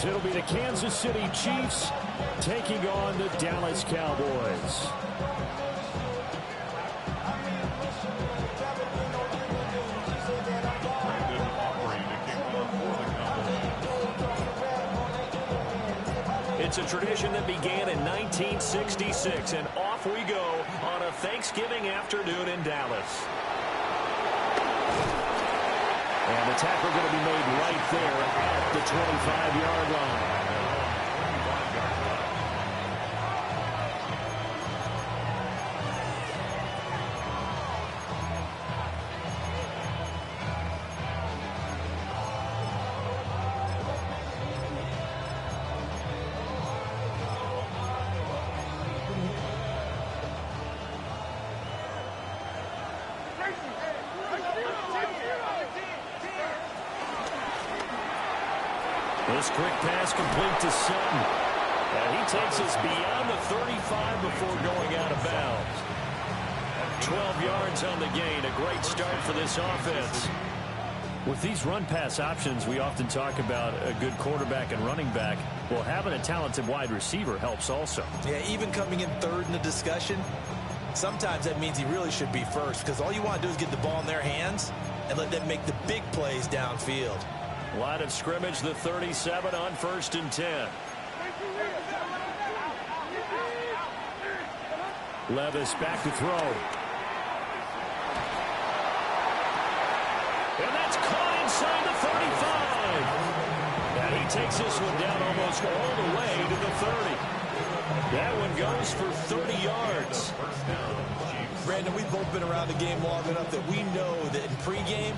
as it'll be the Kansas City Chiefs taking on the Dallas Cowboys. It's a tradition that began in 1966, and off we go on a Thanksgiving afternoon in Dallas. And the tackle going to be made right there at the 25-yard line. This quick pass complete to Sutton. And he takes us beyond the 35 before going out of bounds. 12 yards on the gain. A great start for this offense. With these run-pass options, we often talk about a good quarterback and running back. Well, having a talented wide receiver helps also. Yeah, even coming in third in the discussion, sometimes that means he really should be first, because all you want to do is get the ball in their hands and let them make the big plays downfield. Line of scrimmage, the 37 on 1st and 10. Levis back to throw. And that's caught inside the 35. And he takes this one down almost all the way to the 30. That one goes for 30 yards. Brandon, we've both been around the game long enough that we know that in pregame,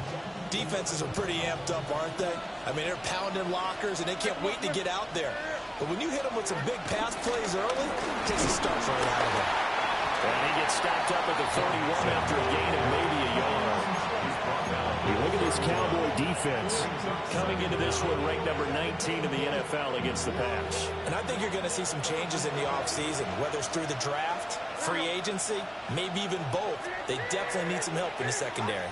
defenses are pretty amped up, aren't they? I mean, they're pounding lockers, and they can't wait to get out there. But when you hit them with some big pass plays early, it takes a start right out of them. And he gets stopped up at the 31 after a gain of maybe a yard. You look at this Cowboy defense coming into this one ranked number 19 in the NFL against the pass. And I think you're going to see some changes in the offseason, whether it's through the draft, free agency, maybe even both. They definitely need some help in the secondary.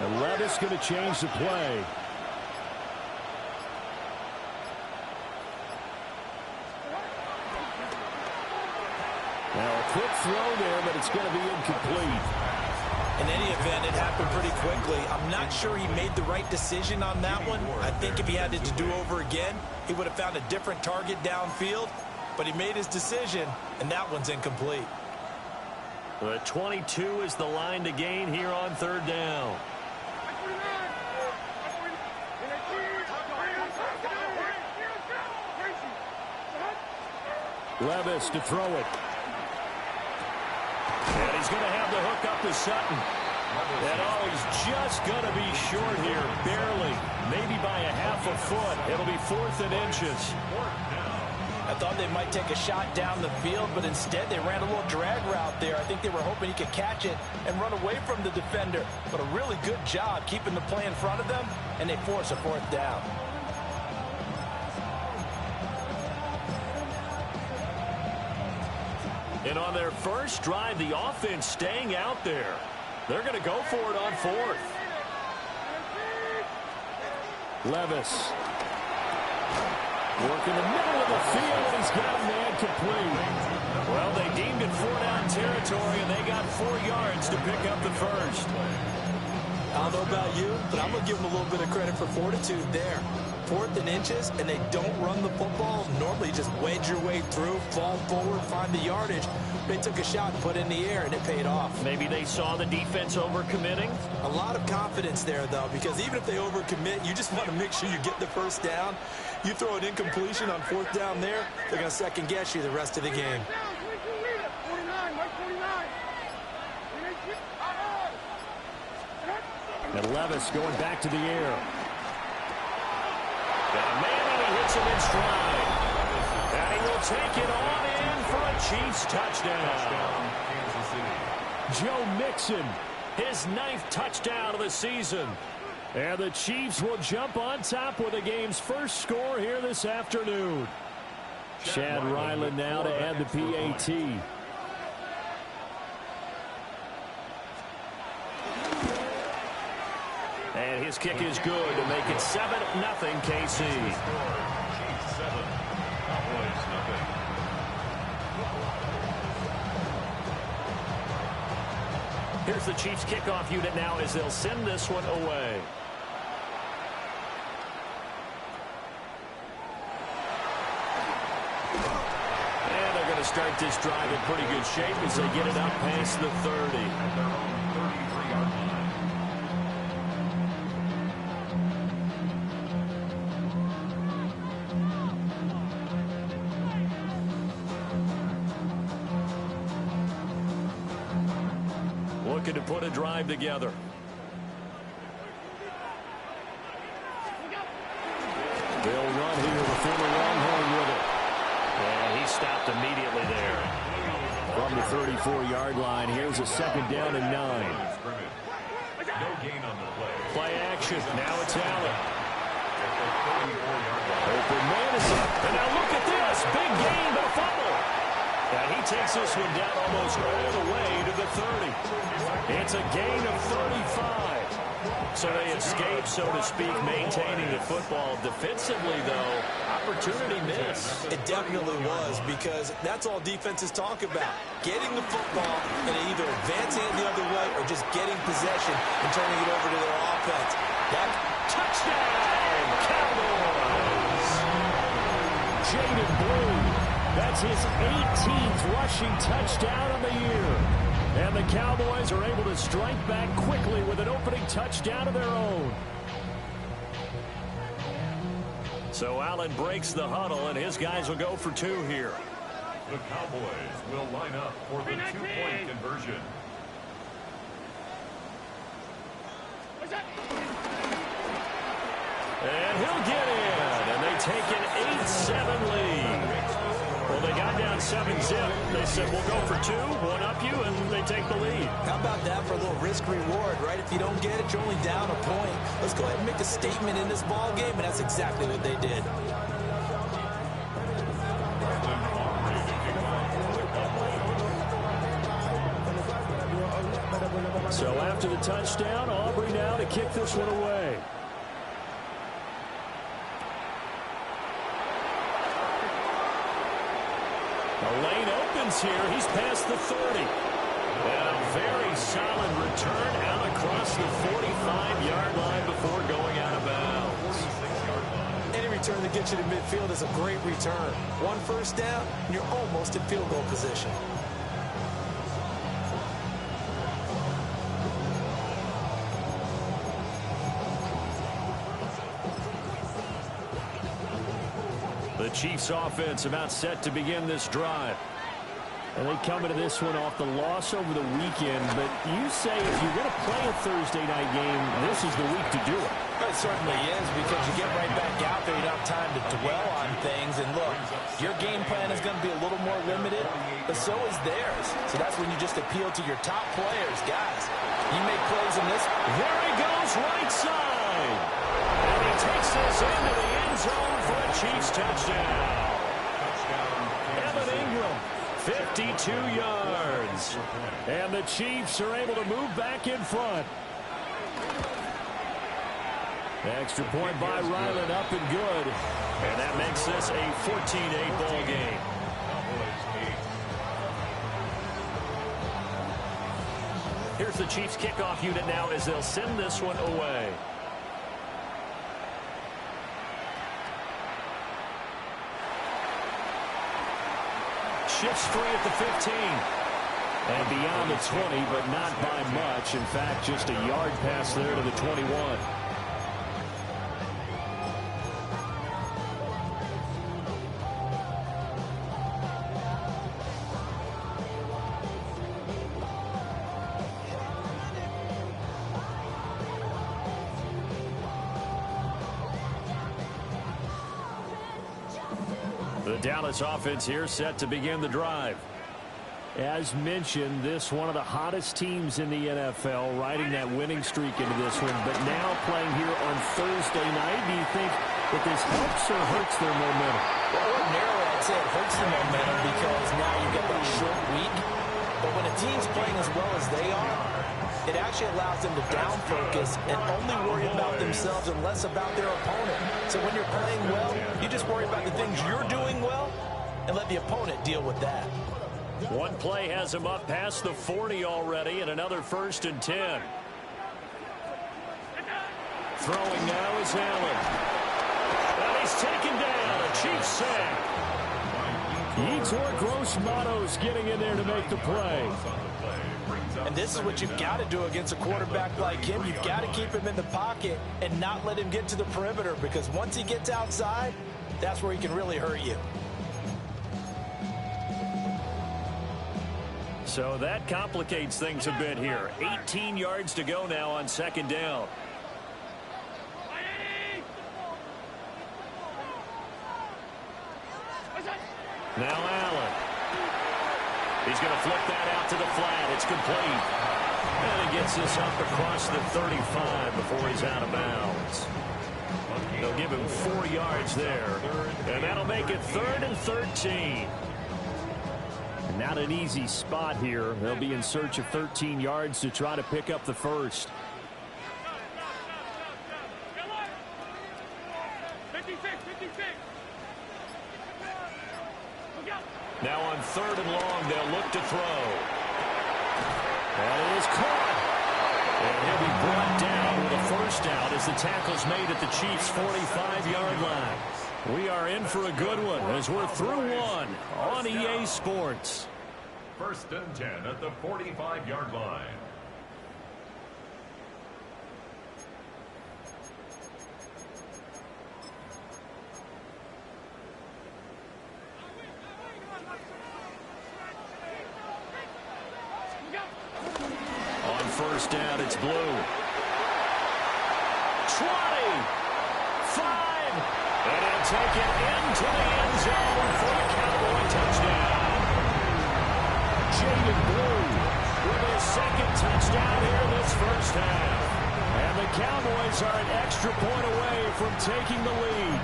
And Levis going to change the play. Now a quick throw there, but it's going to be incomplete. In any event, it happened pretty quickly. I'm not sure he made the right decision on that one. I think if he had it to do over again, he would have found a different target downfield. But he made his decision, and that one's incomplete. The 22 is the line to gain here on 3rd down. Levis to throw it. And he's going to have the hook up to Sutton. And oh, he's just going to be short here, barely, maybe by a half a foot. It'll be 4th and inches. I thought they might take a shot down the field, but instead they ran a little drag route there. I think they were hoping he could catch it and run away from the defender. But a really good job keeping the play in front of them, and they force a 4th down. And on their first drive, the offense staying out there. They're going to go for it on 4th. Levis. Working the middle of the field. He's got a man complete. Well, they deemed it 4-down territory, and they got 4 yards to pick up the first. I don't know about you, but I'm going to give them a little bit of credit for fortitude there. 4th and inches, and they don't run the football. Normally just wedge your way through, fall forward, find the yardage. They took a shot and put it in the air, and it paid off. Maybe they saw the defense overcommitting. A lot of confidence there, though, because even if they overcommit, you just want to make sure you get the first down. You throw an incompletion on 4th down there, they're going to second-guess you the rest of the game. And Levis going back to the air. Got a man, and he hits him in stride. And he will take it on in for a Chiefs touchdown. Joe Mixon, his 9th touchdown of the season. And the Chiefs will jump on top with the game's first score here this afternoon. Chad Ryland now to add the PAT. And his His kick is good to make it 7-0 KC. Here's the Chiefs kickoff unit now as they'll send this one away. And they're going to start this drive in pretty good shape as they get it up past the 30. Looking to put a drive together. They'll run here, the former Longhorn with it. And he stopped immediately there. From the 34-yard line, here's a 2nd down and 9. No gain on the play. Play action. Now it's Allen. Open man is up. And now look at this. Big gain, but a fumble. And he takes this one down almost all the way to the 30. It's a gain of 35. So they escape, so to speak, maintaining the football. Defensively, though, opportunity miss. It definitely was, because that's all defenses talk about. Getting the football and either advancing it the other way or just getting possession and turning it over to their offense. That touchdown, Cowboys! Jaden Blue. That's his 18th rushing touchdown of the year. And the Cowboys are able to strike back quickly with an opening touchdown of their own. So Allen breaks the huddle, and his guys will go for 2 here. The Cowboys will line up for the 2-point conversion. And he'll get in, and they take an 8-7 lead. Well, they got down 7-zip. They said, we'll go for 2, one up you, and they take the lead. How about that for a little risk-reward, right? If you don't get it, you're only down a point. Let's go ahead and make a statement in this ball game, and that's exactly what they did. So after the touchdown, Aubrey now to kick this one away. The lane opens here. He's past the 30. And a very solid return out across the 45-yard line before going out of bounds. Any return that gets you to midfield is a great return. 1 first down, and you're almost in field goal position. The Chiefs offense about set to begin this drive. And they come into this one off the loss over the weekend. But you say if you're going to play a Thursday night game, this is the week to do it. It certainly is, because you get right back out there. You don't have time to dwell on things. And look, your game plan is going to be a little more limited, but so is theirs. So that's when you just appeal to your top players. Guys, you make plays in this. There he goes, right side. And he takes this into the end zone for a Chiefs touchdown. Evan Ingram, 52 yards. And the Chiefs are able to move back in front. Extra point by Ryland, up and good. And that makes this a 14-8 ball game. Here's the Chiefs kickoff unit now as they'll send this one away. Shifts free at the 15. And beyond the 20, but not by much. In fact, just a yard pass there to the 21. The Dallas offense here set to begin the drive. As mentioned, this one of the hottest teams in the NFL, riding that winning streak into this one, but now playing here on Thursday night. Do you think that this helps or hurts their momentum? Well, ordinarily, I'd say it hurts the momentum because now you get that short week. But when a team's playing as well as they are, it actually allows them to down focus and only worry about themselves and less about their opponent. So when you're playing well, you just worry about the things you're doing well and let the opponent deal with that. One play has him up past the 40 already, and another 1st and 10. Throwing now is Allen. And he's taken down. A Chiefs sack. Yetur Gross-Matos getting in there to make the play. And this is what you've got to do against a quarterback like him. You've got to keep him in the pocket and not let him get to the perimeter, because once he gets outside, that's where he can really hurt you. So that complicates things a bit here. 18 yards to go now on 2nd down. Now Allen. He's going to flip that out to the flat. It's complete. And he gets this up across the 35 before he's out of bounds. They'll give him 4 yards there. And that'll make it 3rd and 13. Not an easy spot here. They'll be in search of 13 yards to try to pick up the first. Now on 3rd and long, they'll look to throw. That is caught. And he'll be brought down with a 1st down as the tackle's made at the Chiefs' 45-yard line. We are in for a good one as we're through one on EA Sports. 1st and 10 at the 45-yard line. On 1st down, it's Blue. 20. 5. And he'll take it into the end zone for a Cowboy touchdown. Jaden Blue with his 2nd touchdown here this 1st half. And the Cowboys are an extra point away from taking the lead.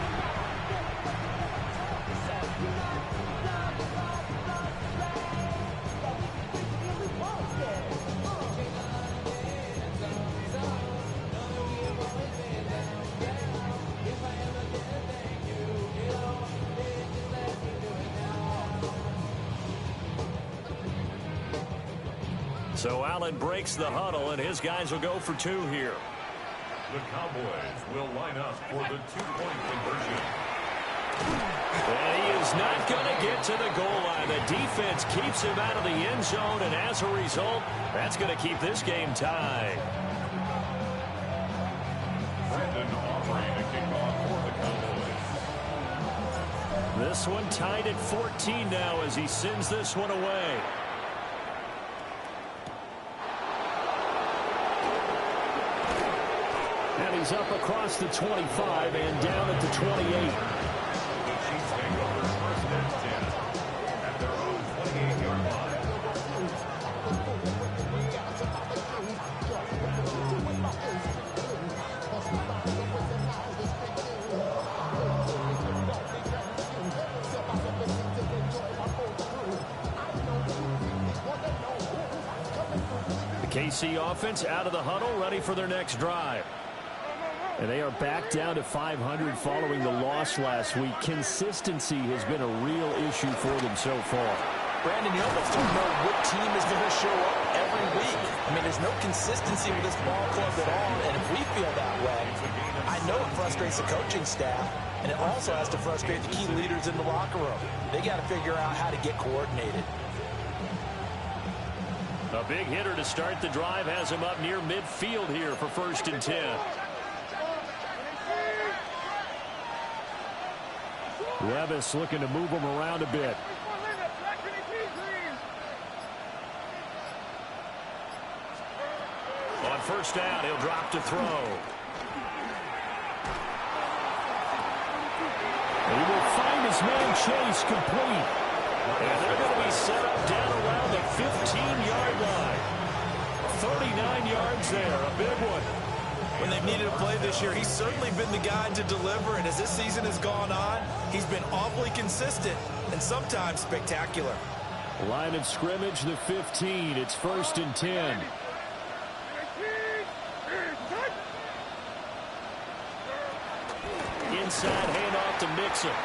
So Allen breaks the huddle, and his guys will go for 2 here. The Cowboys will line up for the 2-point conversion. And he is not going to get to the goal line. The defense keeps him out of the end zone, and as a result, that's going to keep this game tied. Brandon offering a kickoff for the Cowboys. This one tied at 14 now as he sends this one away. And he's up across the 25 and down at the 28. The Chiefs take over 1st and 10 at their own 28-yard line. The KC offense out of the huddle, ready for their next drive. And they are back down to 500 following the loss last week. Consistency has been a real issue for them so far. Brandon, you almost don't know what team is going to show up every week. I mean, there's no consistency with this ball club at all, and if we feel that way, I know it frustrates the coaching staff, and it also has to frustrate the key leaders in the locker room. They got to figure out how to get coordinated. A big hitter to start the drive has him up near midfield here for 1st and 10. Levis looking to move him around a bit. On 1st down, he'll drop to throw. He will find his man Chase complete. And they're going to be set up down around the 15-yard line. 39 yards there, a big one. When they've needed a play this year, he's certainly been the guy to deliver, and as this season has gone on, he's been awfully consistent and sometimes spectacular. Line of scrimmage, the 15. It's 1st and 10. Inside handoff to Mixon.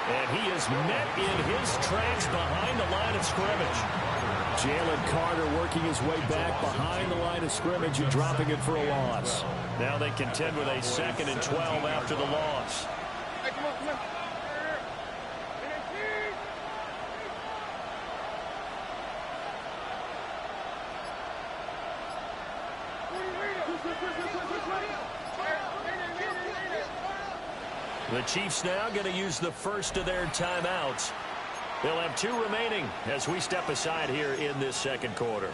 And he is met in his tracks behind the line of scrimmage. Jalen Carter working his way back behind the line of scrimmage and dropping it for a loss. Now they contend with a 2nd and 12 after the loss. The Chiefs now going to use the first of their timeouts. They'll have 2 remaining as we step aside here in this second quarter.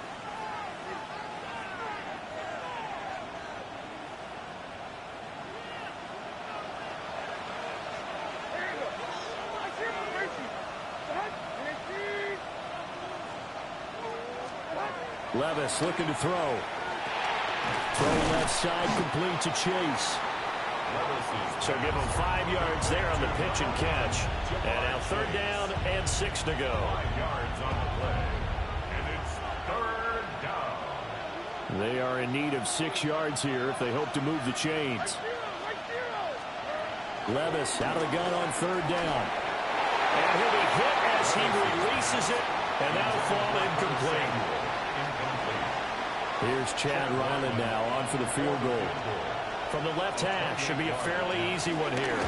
Levis looking to throw. Throw left side complete to Chase. So give him 5 yards there on the pitch and catch. And now 3rd down and 6 to go. 5 yards on the play. And it's 3rd down. They are in need of 6 yards here if they hope to move the chains. Levis out of the gun on 3rd down. And he'll be hit as he releases it. And that'll fall incomplete. Here's Chad Ryland now on for the field goal. From the left hash, should be a fairly easy one here.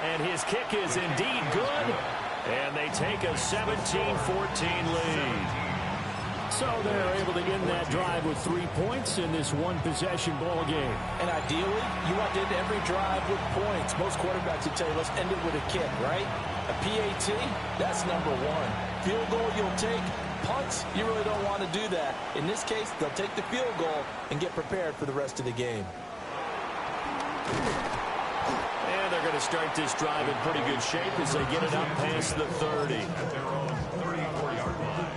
And his kick is indeed good. And they take a 17-14 lead. So they're able to end that drive with 3 points in this one-possession ball game. And ideally, you want to end every drive with points. Most quarterbacks would tell you, let's end it with a kick, right? A PAT, that's number 1. Field goal you'll take. Punts, you really don't want to do that. In this case, they'll take the field goal and get prepared for the rest of the game. And they're going to start this drive in pretty good shape as they get it up past the 30. At their own 34-yard line.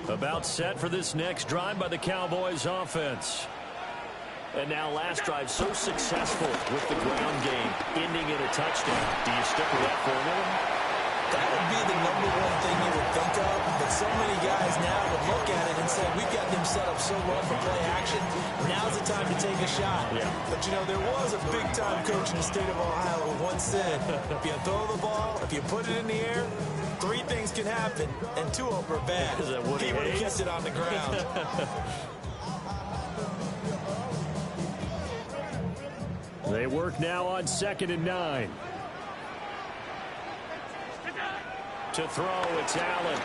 About set for this next drive by the Cowboys offense. And now last drive so successful with the ground game, ending in a touchdown. Do you stick with that formula? That would be the number 1 thing you would think of, but so many guys now would look at it and say, we've got them set up so well for play action, now's the time to take a shot. Yeah. But, you know, there was a big-time coach in the state of Ohio who once said, if you throw the ball, if you put it in the air, 3 things can happen, and 2 of them are bad. Is that what he would have kept it on the ground. They work now on 2nd and 9. To throw, it's Allen.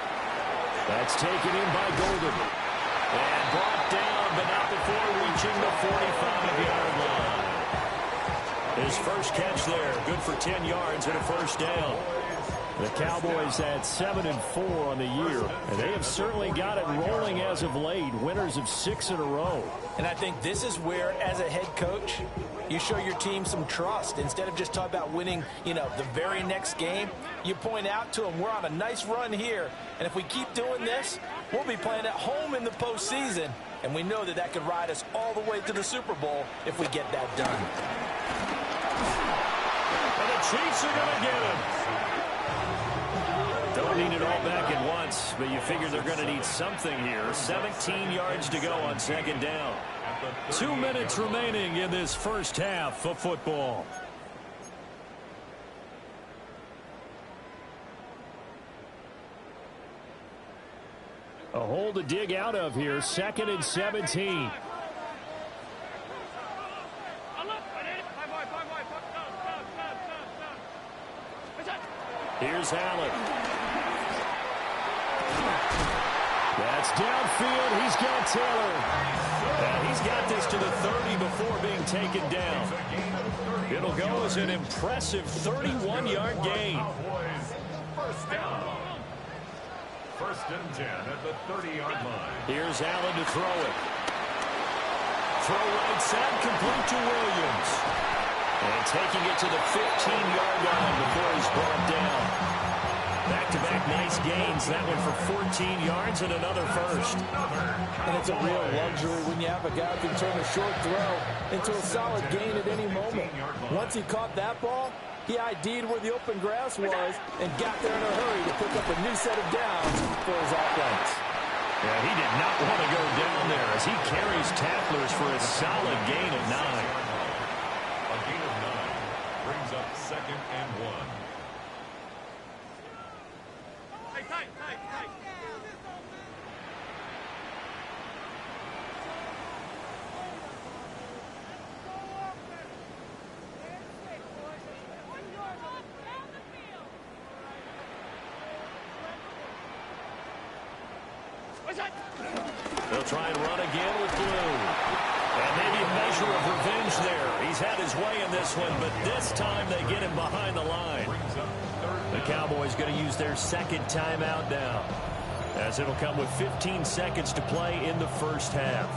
That's taken in by Golden. And brought down, but not before reaching the 45-yard line. His first catch there, good for 10 yards and a first down. The Cowboys at 7-4 on the year, and they have certainly got it rolling as of late, winners of 6 in a row. And I think this is where, as a head coach, you show your team some trust. Instead of just talking about winning, you know, the very next game, you point out to them, we're on a nice run here, and if we keep doing this, we'll be playing at home in the postseason, and we know that that could ride us all the way to the Super Bowl if we get that done. And the Chiefs are going to get him. Don't need it all back at once, but you figure they're going to need something here. 17 yards to go on 2nd down. 2 minutes remaining in this first half of football. A hole to dig out of here. 2nd and 17. Here's Allen. That's downfield. He's got Taylor. And he's got this to the 30 before being taken down. It'll go as an impressive 31-yard gain. First down. 1st and 10 at the 30-yard line. Here's Allen to throw it. Throw right side, complete to Williams. And taking it to the 15-yard line before he's brought down. Back-to-back nice gains. That one for 14 yards and another first. And it's a real luxury when you have a guy who can turn a short throw into a solid gain at any moment. Once he caught that ball, He ID'd where the open grass was and got there in a hurry to pick up a new set of downs for his offense. Yeah, he did not want to go down there as he carries tacklers for a solid gain of 9. A gain of 9 brings up 2nd and 1. They'll try and run again with Blue. And maybe a measure of revenge there. He's had his way in this one, but this time they get him behind the line. The Cowboys going to use their 2nd timeout now, as it'll come with 15 seconds to play in the first half.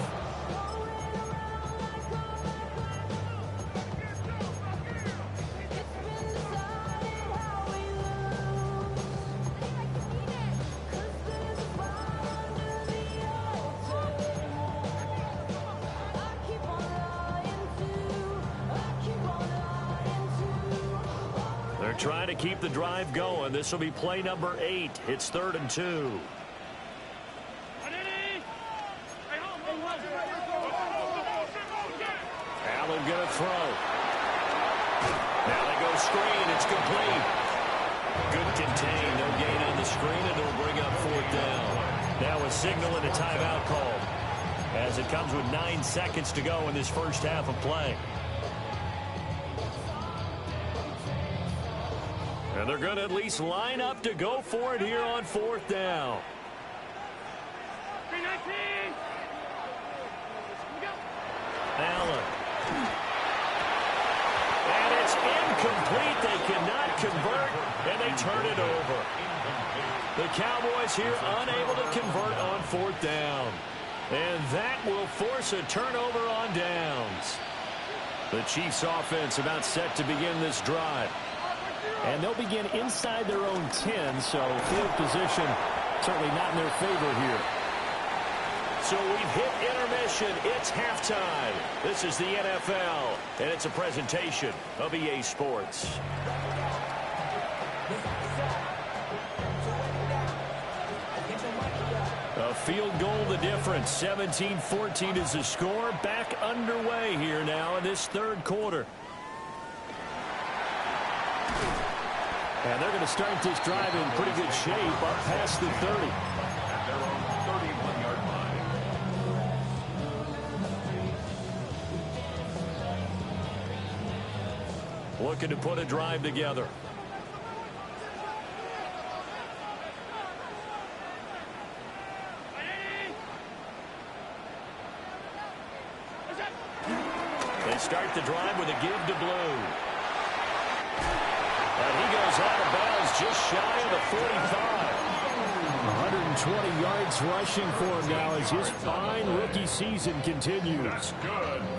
Trying to keep the drive going. This will be play number 8. It's 3rd and 2. Allen going to throw. Now they go screen. It's complete. Good contain. No gain on the screen, and it'll bring up 4th down. Now a signal and a timeout call, as it comes with 9 seconds to go in this first half of play. And they're going to at least line up to go for it here on 4th down. Allen. And it's incomplete. They cannot convert, and they turn it over. The Cowboys here unable to convert on 4th down. And that will force a turnover on downs. The Chiefs offense about set to begin this drive. And they'll begin inside their own 10, so field position certainly not in their favor here. So we've hit intermission. It's halftime. This is the NFL, and it's a presentation of EA Sports. A field goal the difference. 17-14 is the score. Back underway here now in this 3rd quarter. And they're going to start this drive in pretty good shape up past the 30. At their own 31-yard line. Looking to put a drive together. They start the drive with a give to Blue. And he goes out of bounds just shy of the 45. 120 yards rushing for him now as his fine rookie season continues.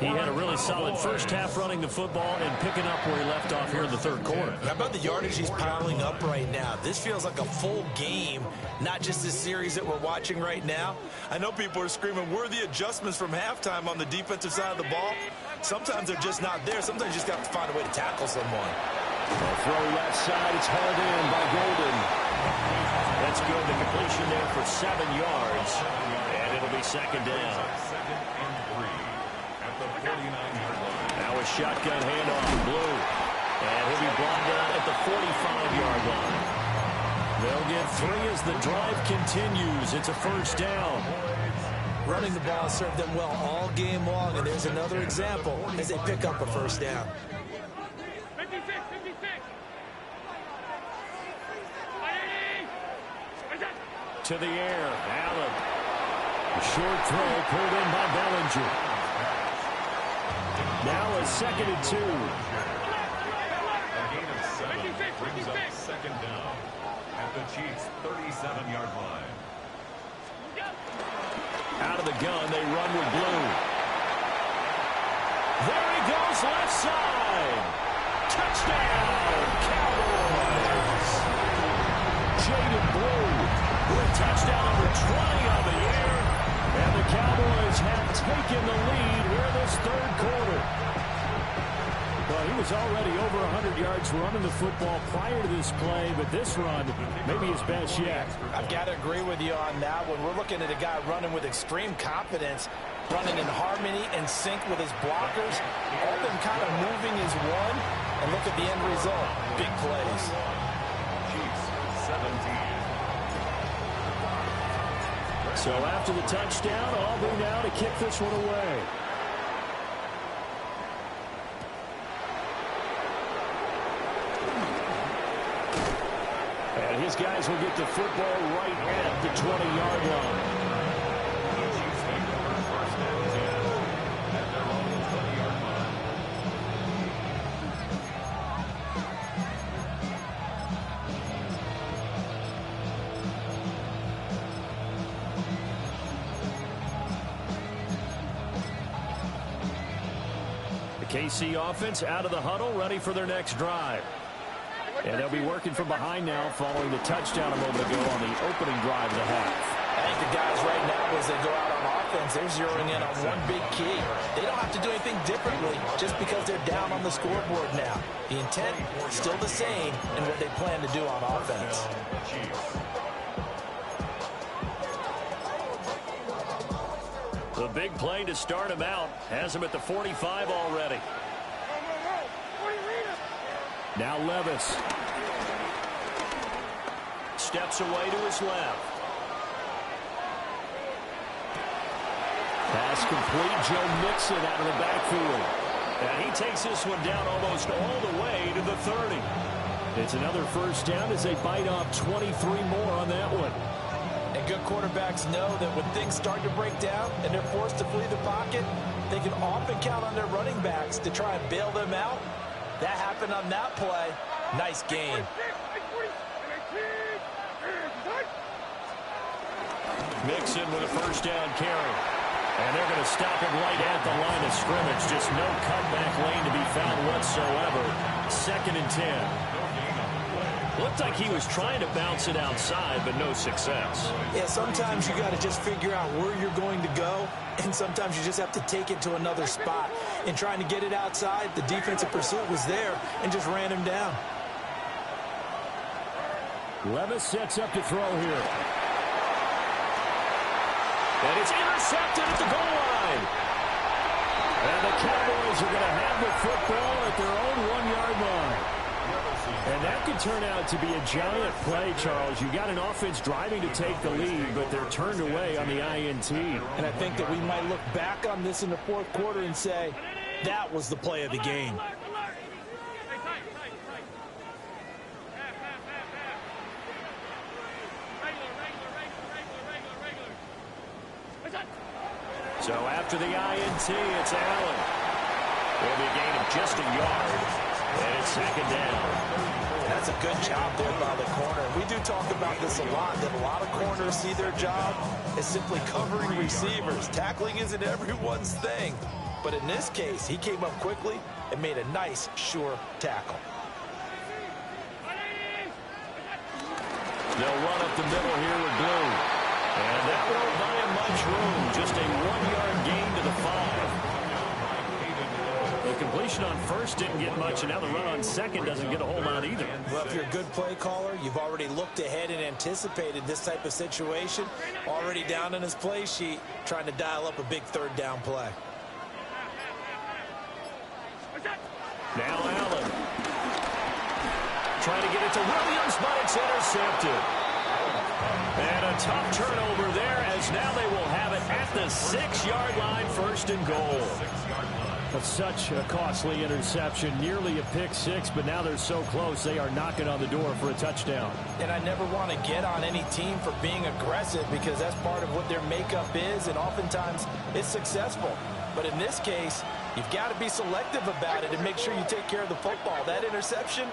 He had a really solid first half running the football and picking up where he left off here in the 3rd quarter. How about the yardage he's piling up right now? This feels like a full game, not just this series that we're watching right now. I know people are screaming, where are the adjustments from halftime on the defensive side of the ball? Sometimes they're just not there. Sometimes you just got to find a way to tackle someone. A throw left side. It's hauled in by Golden. That's good. The completion there for 7 yards. And it'll be 2nd down. 2nd and 3 at the 49-yard line. Now a shotgun handoff to Blue. And he'll be brought down at the 45-yard line. They'll get 3 as the drive continues. It's a 1st down. Running the ball served them well all game long, and there's another example as they pick up a 1st down. To the air, Allen. A short throw pulled in by Bellinger. Now a 2nd and 2. A gain of 7 brings up 2nd down at the Chiefs' 37-yard line. Out of the gun, they run with Blue. There he goes, left side. Touchdown, Cowboys. Jaden Blue with touchdown number 20 on the air. And the Cowboys have taken the lead here in this 3rd quarter. But Well, he was already over 100 yards running the football prior to this play, but this run may be his best yet. I've got to agree with you on that one. We're looking at a guy running with extreme confidence, running in harmony and sync with his blockers. All them kind of moving as one. And look at the end result. Big plays. So after the touchdown, Auburn now to kick this one away. And his guys will get the football right at the 20-yard line. KC offense out of the huddle, ready for their next drive. And they'll be working from behind now following the touchdown a moment ago on the opening drive of the half. I think the guys right now, as they go out on offense, they're zeroing in on one big key. They don't have to do anything differently just because they're down on the scoreboard now. The intent still the same in what they plan to do on offense. The big play to start him out has him at the 45 already. Now Levis steps away to his left. Pass complete. Joe Mixon out of the backfield. And he takes this one down almost all the way to the 30. It's another first down as they bite off 23 more on that one. And good quarterbacks know that when things start to break down and they're forced to flee the pocket, they can often count on their running backs to try and bail them out. That happened on that play. Nice game. Mixon with a first down carry. And they're going to stop him right at the line of scrimmage. Just no cutback lane to be found whatsoever. 2nd and 10. Looked like he was trying to bounce it outside, but no success. Yeah, sometimes you got to just figure out where you're going to go, and sometimes you just have to take it to another spot. In trying to get it outside, the defensive pursuit was there and just ran him down. Levis sets up to throw here. And it's intercepted at the goal line. And the Cowboys are going to have the football at their own 1-yard line. And that could turn out to be a giant play, Charles. You got an offense driving to take the lead, but they're turned away on the INT. And I think that we might look back on this in the 4th quarter and say, that was the play of the game. So after the INT, it's Allen. It'll be a gain of just a yard. And it's 2nd down. That's a good job there by the corner. We do talk about this a lot, that a lot of corners see their job as simply covering receivers. Tackling isn't everyone's thing. But in this case, he came up quickly and made a nice, sure tackle. They'll run up the middle here with Blue. And that won't buy him much room. Just a 1-yard gain to the 5. The completion on first didn't get much, and now the run on second doesn't get a whole lot either. Well, if you're a good play caller, you've already looked ahead and anticipated this type of situation. Already down in his play sheet, trying to dial up a big 3rd down play. Now Allen. Trying to get it to Williams, but it's intercepted. And a tough turnover there, as now they will have it at the 6-yard line, 1st and goal. But such a costly interception, nearly a pick 6, but now they're so close they are knocking on the door for a touchdown. And I never want to get on any team for being aggressive because that's part of what their makeup is, and oftentimes it's successful. But in this case, you've got to be selective about it and make sure you take care of the football. That interception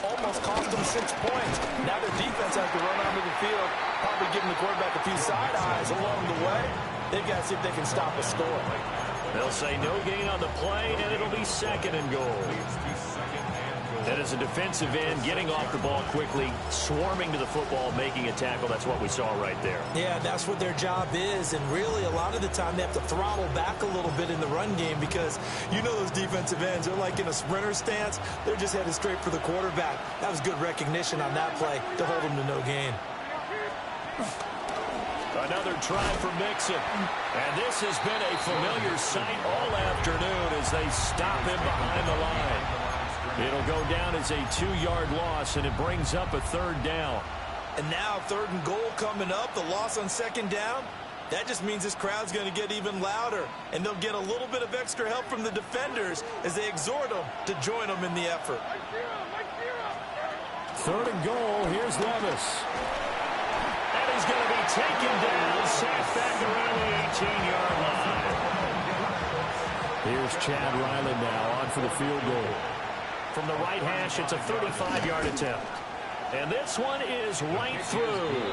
almost cost them 6 points. Now their defense has to run onto the field, probably giving the quarterback a few side eyes along the way. They've got to see if they can stop a score. They'll say no gain on the play, and it'll be 2nd and goal. And as a defensive end, getting off the ball quickly, swarming to the football, making a tackle, that's what we saw right there. Yeah, that's what their job is, and really a lot of the time they have to throttle back a little bit in the run game because you know those defensive ends, they're like in a sprinter stance. They're just headed straight for the quarterback. That was good recognition on that play to hold them to no gain. Another try for Mixon. And this has been a familiar sight all afternoon as they stop him behind the line. It'll go down as a 2-yard loss, and it brings up a 3rd down. And now 3rd and goal coming up, the loss on 2nd down. That just means this crowd's going to get even louder, and they'll get a little bit of extra help from the defenders as they exhort them to join them in the effort. 3rd and goal, here's Levis. And he's going to be taken down, sacked back around the 18-yard line. Here's Chad Ryland now on for the field goal. From the right hash, it's a 35-yard attempt. And this one is right through.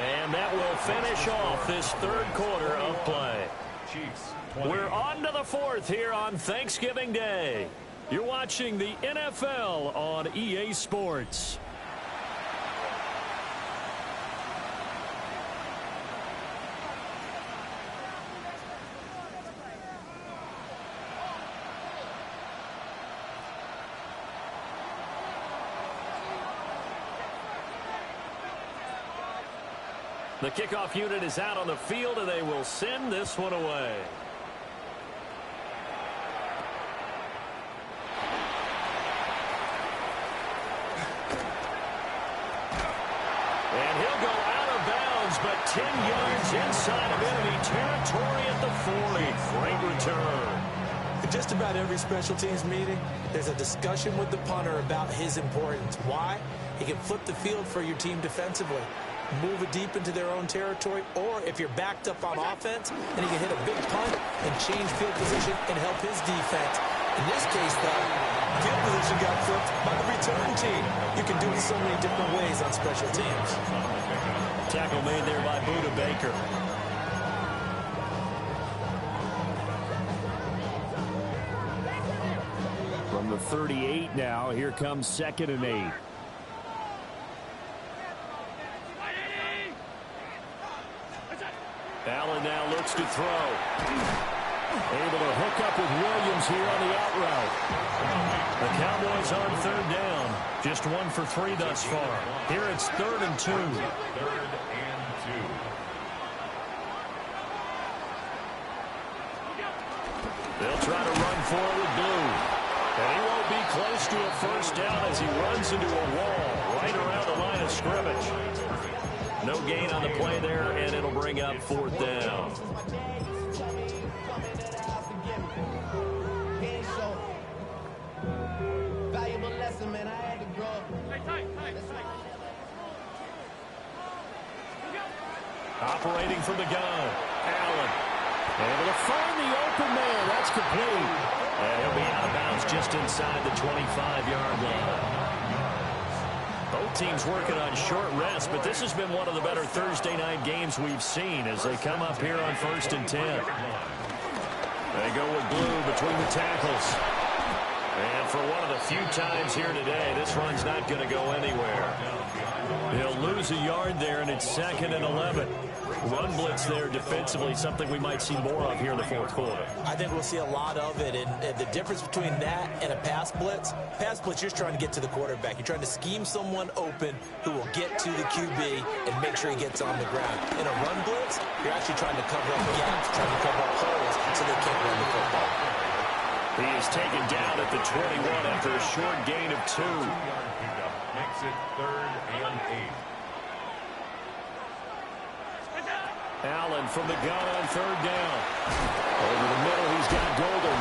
And that will finish off this 3rd quarter of play. We're on to the 4th here on Thanksgiving Day. You're watching the NFL on EA Sports. The kickoff unit is out on the field, and they will send this one away. And he'll go out of bounds, but 10 yards inside of enemy territory at the 40. Great return. In just about every special teams meeting, there's a discussion with the punter about his importance. Why? He can flip the field for your team defensively, move it deep into their own territory, or if you're backed up on offense, then he can hit a big punt and change field position and help his defense. In this case, though, field position got flipped by the return team. You can do it so many different ways on special teams. Tackle made there by Buda Baker. From the 38 now, here comes 2nd and 8. Allen now looks to throw. Able to hook up with Williams here on the out route. The Cowboys on 3rd down. Just 1 for 3 thus far. Here it's 3rd and 2. They'll try to run forward Blue. And he won't be close to a 1st down as he runs into a wall right around the line of scrimmage. No gain on the play there, and it'll bring up 4th down. Operating from the gun, Allen. Able to find the open man. That's complete. And he'll be out of bounds just inside the 25-yard line. Both teams working on short rest, but this has been one of the better Thursday night games we've seen as they come up here on 1st and 10. They go with Blue between the tackles. And for one of the few times here today, this run's not going to go anywhere. He'll lose a yard there, and it's 2nd and 11. Run blitz there defensively, something we might see more of here in the 4th quarter. I think we'll see a lot of it, and the difference between that and a pass blitz, you're just trying to get to the quarterback. You're trying to scheme someone open who will get to the QB and make sure he gets on the ground. In a run blitz, you're actually trying to cover up gaps, trying to cover up holes so they can't run the football. He is taken down at the 21 after a short gain of 2. Makes it 3rd and 8. Allen from the gun on 3rd down. Over the middle, he's got Golden.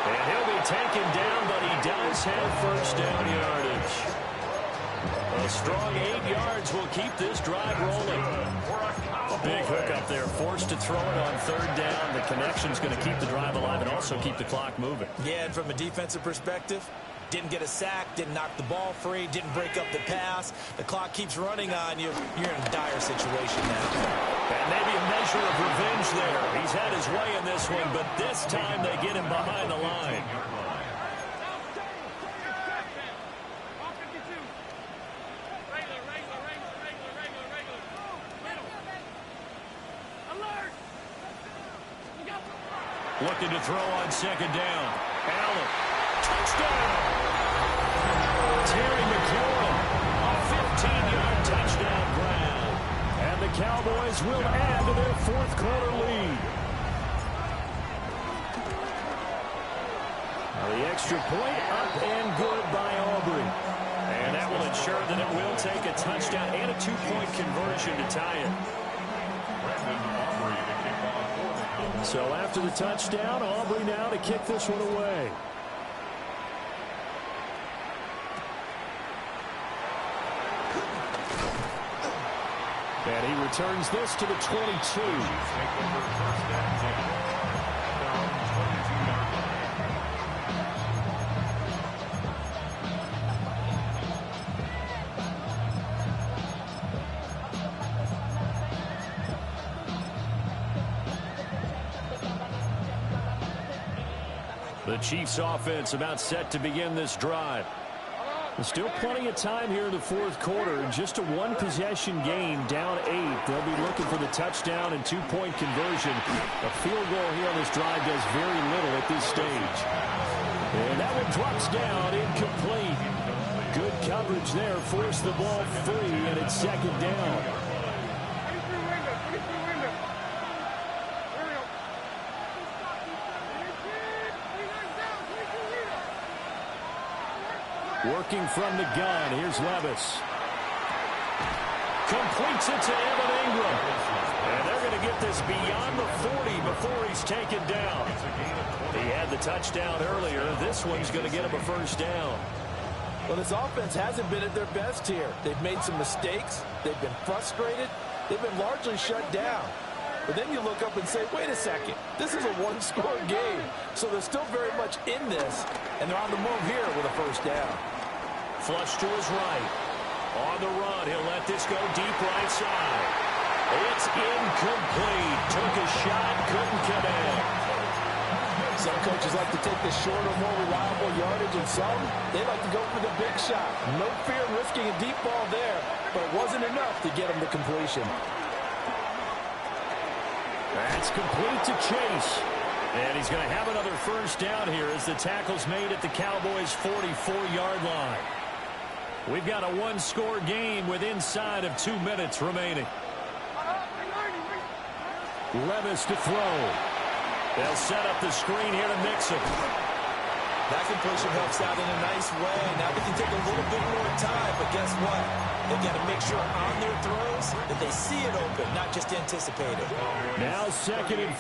And he'll be taken down, but he does have 1st down yardage. A strong 8 yards will keep this drive rolling. A big hook up there, forced to throw it on 3rd down. The connection's going to keep the drive alive and also keep the clock moving. Yeah, and from a defensive perspective, didn't get a sack, didn't knock the ball free, didn't break up the pass. The clock keeps running on you. You're in a dire situation now. And maybe a measure of revenge there. He's had his way in this one, but this time they get him behind the line. Looking to throw on second down. Allen. Touchdown! Terry McLaurin. A 15-yard touchdown grab. And the Cowboys will add to their fourth quarter lead. The extra point up and good by Aubrey. And that will ensure that it will take a touchdown and a two-point conversion to tie it. So after the touchdown, Aubrey now to kick this one away. And he returns this to the 22. The Chiefs offense about set to begin this drive. There's still plenty of time here in the fourth quarter. Just a one-possession game, down 8. They'll be looking for the touchdown and two-point conversion. A field goal here on this drive does very little at this stage. And that one drops down, incomplete. Good coverage there, forced the ball free, and it's second down. Working from the gun, here's Levis. Completes it to Evan Ingram. And they're going to get this beyond the 40 before he's taken down. He had the touchdown earlier. This one's going to get him a first down. Well, this offense hasn't been at their best here. They've made some mistakes. They've been frustrated. They've been largely shut down. But then you look up and say, wait a second, this is a one-score game. So they're still very much in this, and they're on the move here with a first down. Flush to his right. On the run, he'll let this go deep right side. It's incomplete. Took a shot, couldn't connect. Some coaches like to take the shorter, more reliable yardage, and some, they like to go for the big shot. No fear of risking a deep ball there, but it wasn't enough to get him to completion. That's complete to Chase. And he's going to have another first down here as the tackle's made at the Cowboys' 44-yard line. We've got a one-score game with inside of 2 minutes remaining. Levis to throw. They'll set up the screen here to Mixon. That completion helps out in a nice way. Now they can take a little bit more time, but guess what? They've got to make sure on their throws that they see it open, not just anticipate it. Now 2nd and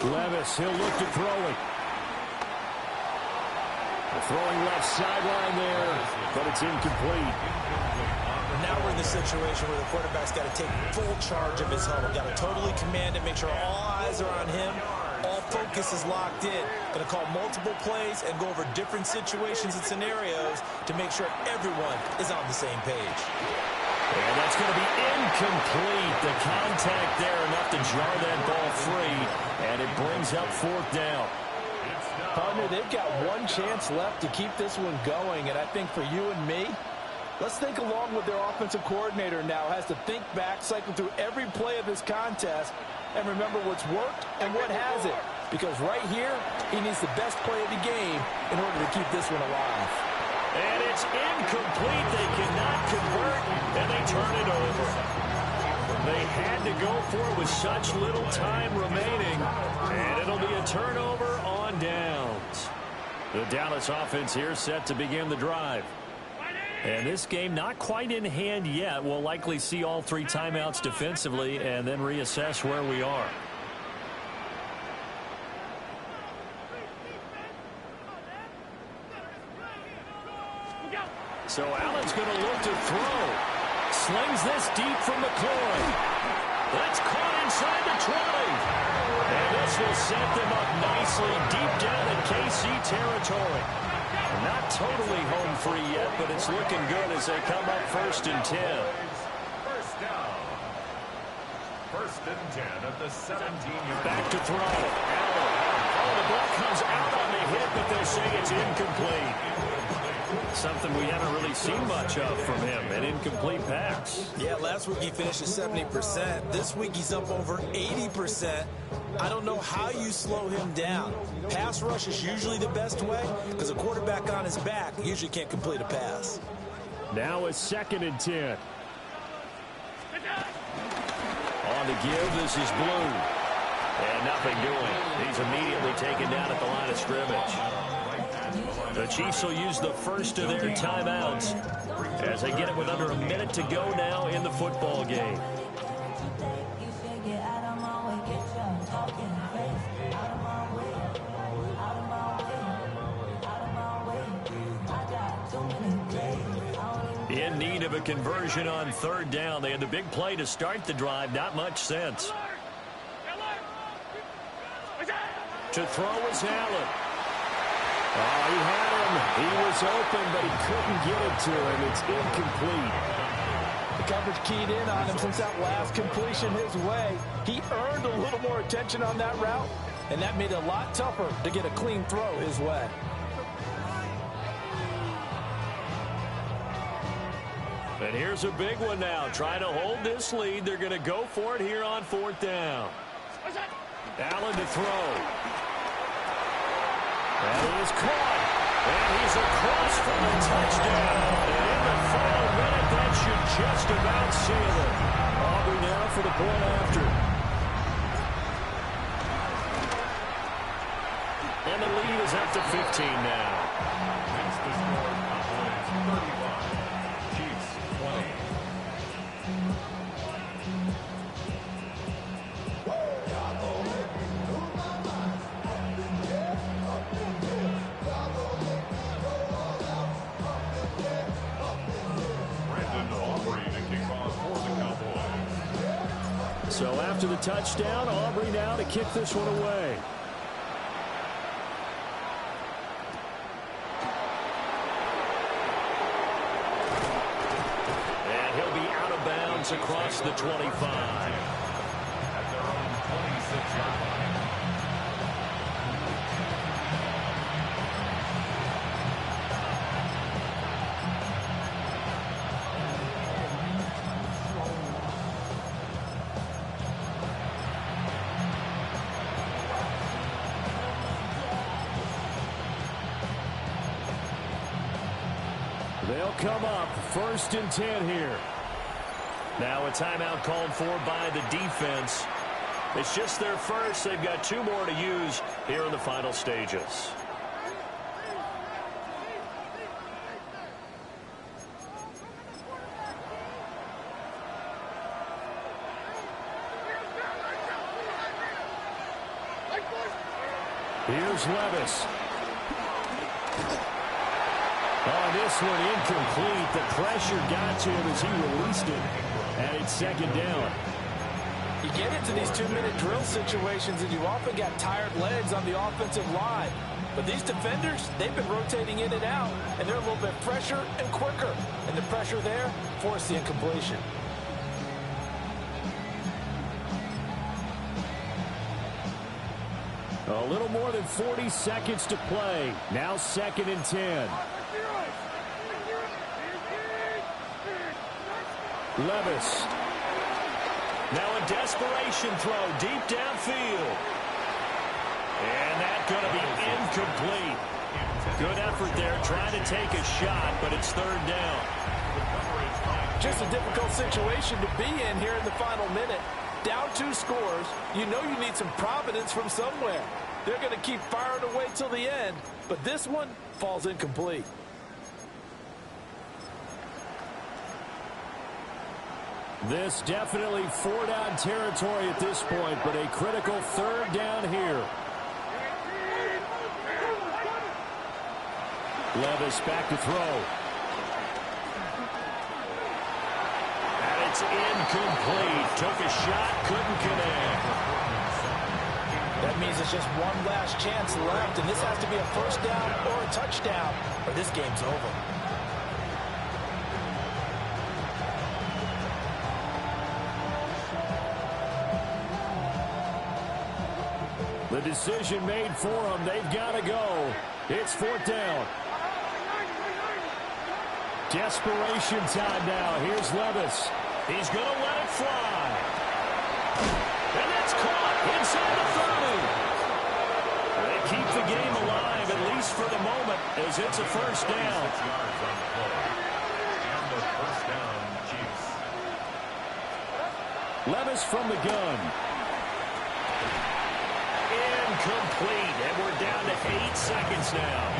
4. Levis, he'll look to throw it. The throwing left sideline there, but it's incomplete. Now we're in the situation where the quarterback's got to take full charge of his huddle. Got to totally command it, make sure all eyes are on him. All focus is locked in. Going to call multiple plays and go over different situations and scenarios to make sure everyone is on the same page. And that's going to be incomplete. The contact there enough to jar that ball free, and it brings up 4th down. Partner, they've got one chance left to keep this one going, and I think for you and me, let's think along with their offensive coordinator now. Has to think back, cycle through every play of this contest, and remember what's worked and what hasn't. Because right here, he needs the best play of the game in order to keep this one alive. And it's incomplete. They cannot convert, and they turn it over. They had to go for it with such little time remaining, and it'll be a turnover on downs. The Dallas offense here set to begin the drive. And this game not quite in hand yet. We'll likely see all 3 timeouts defensively and then reassess where we are. So Allen's going to look to throw. Slings this deep from McLaurin. That's caught inside the 20. And this will set them up nicely deep down in KC territory. Not totally home free yet, but it's looking good as they come up 1st and 10. First down. 1st and 10 at the 17-yard. Back to throw. Allen. Oh, the ball comes out on the hit, but they'll say it's incomplete. Something we haven't really seen much of from him, an incomplete pass. Yeah, last week he finished at 70%. This week he's up over 80%. I don't know how you slow him down. Pass rush is usually the best way because a quarterback on his back usually can't complete a pass. Now a 2nd and 10. On the give, this is Blue. And nothing doing. He's immediately taken down at the line of scrimmage. The Chiefs will use the first of their timeouts as they get it with under a minute to go now in the football game. In need of a conversion on 3rd down. They had the big play to start the drive. Not much sense. To throw is Allen. Oh, he had him. He was open, but he couldn't get it to him. It's incomplete. The coverage keyed in on him since that last completion his way. He earned a little more attention on that route, and that made it a lot tougher to get a clean throw his way. And here's a big one now. Trying to hold this lead. They're going to go for it here on 4th down. Allen to throw. And he is caught. And he's across for the touchdown. And in the final minute, that should just about seal it. Aubrey now for the point after. And the lead is up to 15 now. That's the score. Cowboys 35. Chiefs 20. So after the touchdown, Aubrey now to kick this one away. And he'll be out of bounds across the 25. At their own 26-yard line. They'll come up 1st and 10 here. Now a timeout called for by the defense. It's just their first. They've got 2 more to use here in the final stages. Here's Levis. On this one, incomplete. The pressure got to him as he released it. And it's 2nd down. You get into these 2-minute drill situations, and you often got tired legs on the offensive line. But these defenders, they've been rotating in and out, and they're a little bit fresher and quicker. And the pressure there forced the incompletion. A little more than 40 seconds to play. Now 2nd and 10. Levis. Now a desperation throw deep downfield. And that's going to be incomplete. Good effort there trying to take a shot, but it's 3rd down. Just a difficult situation to be in here in the final minute. Down 2 scores, you know you need some providence from somewhere. They're going to keep firing away till the end, but this one falls incomplete. This definitely 4-down territory at this point, but a critical 3rd down here. Levis back to throw. And it's incomplete. Took a shot, couldn't connect. That means it's just one last chance left, and this has to be a 1st down or a touchdown, or this game's over. The decision made for them. They've got to go. It's 4th down. Desperation time now. Here's Levis. He's going to let it fly. And that's caught inside the 30. They keep the game alive, at least for the moment, as it's a first down. Levis from the gun. Incomplete, and we're down to 8 seconds now.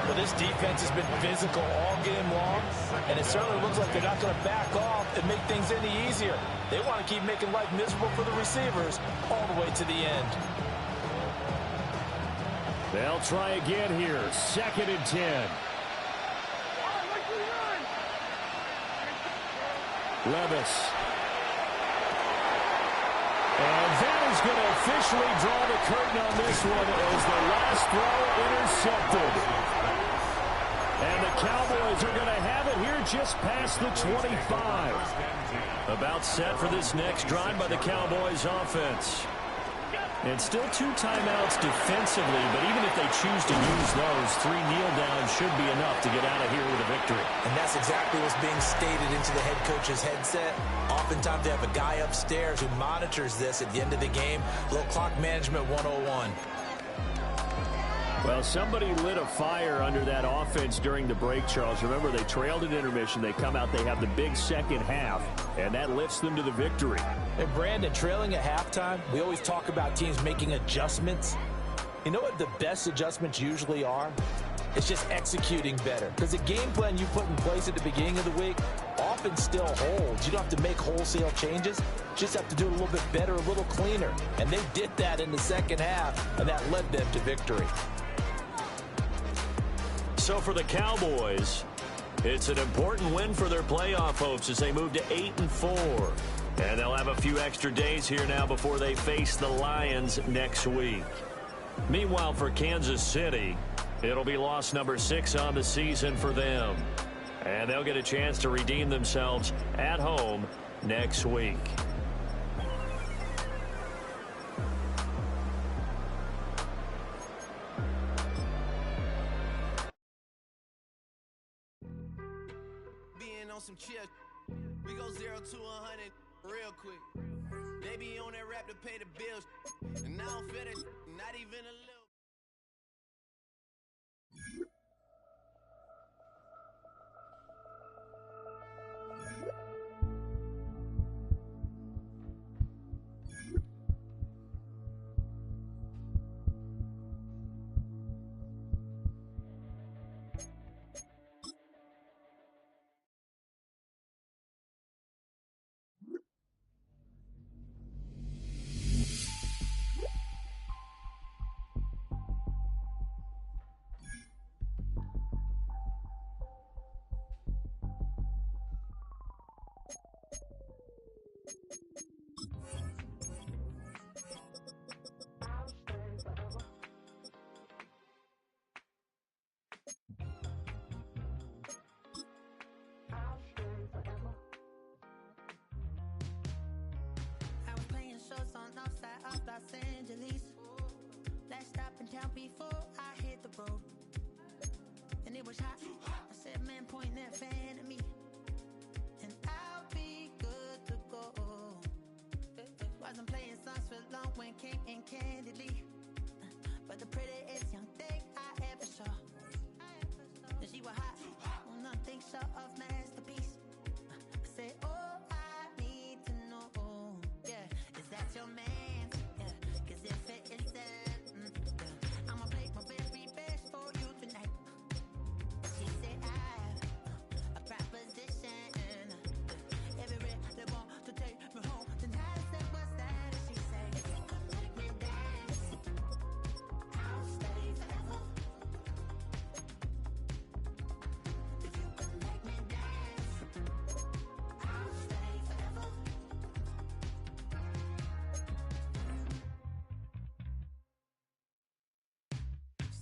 Well, this defense has been physical all game long, and it certainly looks like they're not going to back off and make things any easier. They want to keep making life miserable for the receivers all the way to the end. They'll try again here. 2nd and 10. Levis. And that is going to officially draw the curtain on this one as the last throw intercepted. And the Cowboys are going to have it here just past the 25. About set for this next drive by the Cowboys offense. And still 2 timeouts defensively, but even if they choose to use those, 3 kneel downs should be enough to get out of here with a victory. And that's exactly what's being stated into the head coach's headset. Oftentimes they have a guy upstairs who monitors this at the end of the game. A little clock management 101. Well, somebody lit a fire under that offense during the break, Charles. Remember, they trailed at intermission. They come out, they have the big second half, and that lifts them to the victory. And Brandon, trailing at halftime, we always talk about teams making adjustments. You know what the best adjustments usually are? It's just executing better. Because the game plan you put in place at the beginning of the week often still holds. You don't have to make wholesale changes. You just have to do it a little bit better, a little cleaner. And they did that in the second half, and that led them to victory. So for the Cowboys, it's an important win for their playoff hopes as they move to 8-4. And they'll have a few extra days here now before they face the Lions next week. Meanwhile, for Kansas City, it'll be loss number 6 on the season for them. And they'll get a chance to redeem themselves at home next week. Some chill. We go 0 to 100 real quick. They be on that rap to pay the bills, and I don't feel that not even a little. Los Angeles. Last stop in town before I hit the road. And it was hot.